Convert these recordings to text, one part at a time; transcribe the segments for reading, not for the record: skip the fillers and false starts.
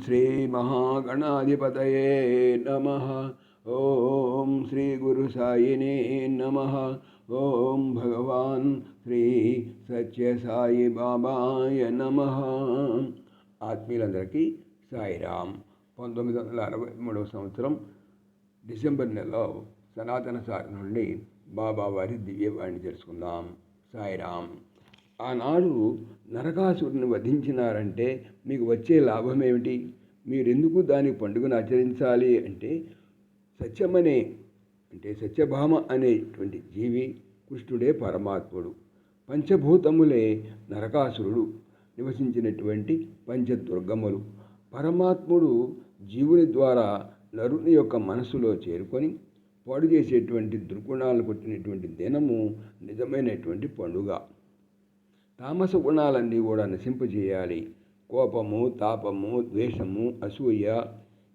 శ్రీ మహాగణాధిపతయే నమః. ఓం శ్రీ గురు సాయినే నమః. ఓం భగవాన్ శ్రీ సత్యసాయి బాబాయ నమః. ఆత్మీయులందరికీ సాయిరామ్. 1963వ సంవత్సరం డిసెంబర్ నెలలో సనాతన సార్ నుండి బాబావారి దివ్యవాణి తెలుసుకుందాం. సాయిరామ్. ఆనాడు నరకాసురుని వధించినారంటే మీకు వచ్చే లాభం ఏమిటి? మీరెందుకు దాని పండుగను ఆచరించాలి అంటే సత్యభామ అనేటువంటి జీవి కృష్ణుడే పరమాత్ముడు. పంచభూతములే నరకాసురుడు నివసించినటువంటి పంచదుర్గములు. పరమాత్ముడు జీవుని ద్వారా నరుని యొక్క మనసులో చేరుకొని పాడు చేసేటువంటి దుర్గుణాలను కొట్టినటువంటి దినము నిజమైనటువంటి పండుగ. తామస గుణాలన్నీ కూడా నశింపజేయాలి. కోపము, తాపము, ద్వేషము, అసూయ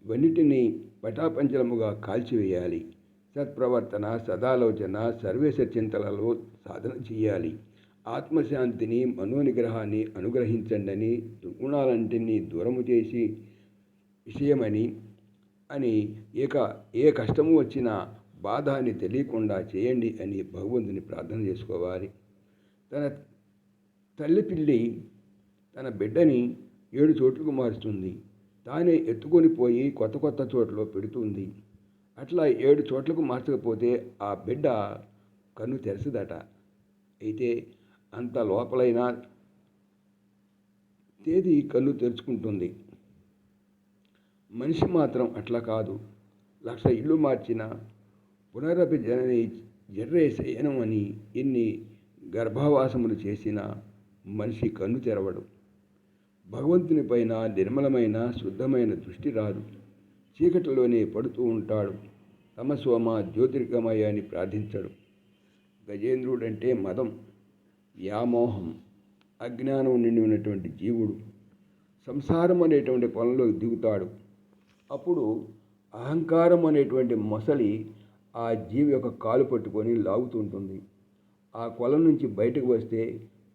ఇవన్నిటినీ పటాపంచలముగా కాల్చివేయాలి. సత్ప్రవర్తన, సదాలోచన, సర్వేశ చింతలలో సాధన చేయాలి. ఆత్మశాంతిని, మనోనిగ్రహాన్ని అనుగ్రహించండి. దుర్గుణాలంటిని దూరము చేసి విషయమని ఏ కష్టము వచ్చినా బాధ అని తెలియకుండా చేయండి అని భగవంతుని ప్రార్థన చేసుకోవాలి. తన తల్లి పిల్లి తన బిడ్డని 7 చోట్లకు మారుస్తుంది. తానే ఎత్తుకొని పోయి కొత్త చోట్లలో పెడుతుంది. అట్లా 7 చోట్లకు మార్చకపోతే ఆ బిడ్డ కన్ను తెరచదట. అయితే అంత లోపలైనా తేదీ కన్ను తెరుచుకుంటుంది. మనిషి మాత్రం అట్లా కాదు. 1,00,000 ఇళ్ళు మార్చిన పునరపి జనని జర్రేశయనం అని ఎన్ని గర్భవాసములు చేసినా మనిషి కన్ను తెరవడు. భగవంతుని పైన నిర్మలమైన శుద్ధమైన దృష్టి రాదు. చీకటిలోనే పడుతూ ఉంటాడు. తమసోమ జ్యోతిర్గమయ అని ప్రార్థించడు. గజేంద్రుడంటే మదం, వ్యామోహం, అజ్ఞానం నిండి ఉన్నటువంటి జీవుడు సంసారం అనేటువంటి పొలంలో దిగుతాడు. అప్పుడు అహంకారం అనేటువంటి మొసలి ఆ జీవి యొక్క కాలు పట్టుకొని లాగుతుంటుంది. ఆ కొలం నుంచి బయటకు వస్తే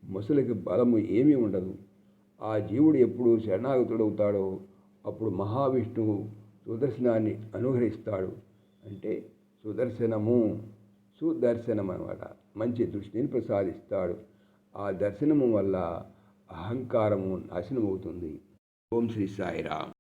మొసలికి బలము ఏమీ ఉండదు. ఆ జీవుడు ఎప్పుడు శరణాగతుడవుతాడో అప్పుడు మహావిష్ణువు సుదర్శనాన్ని అనుగ్రహిస్తాడు. అంటే సుదర్శనం అన్నమాట. మంచి దృష్టిని ప్రసాదిస్తాడు. ఆ దర్శనము వల్ల అహంకారము నాశనమవుతుంది. ఓం శ్రీ సాయిరామ్.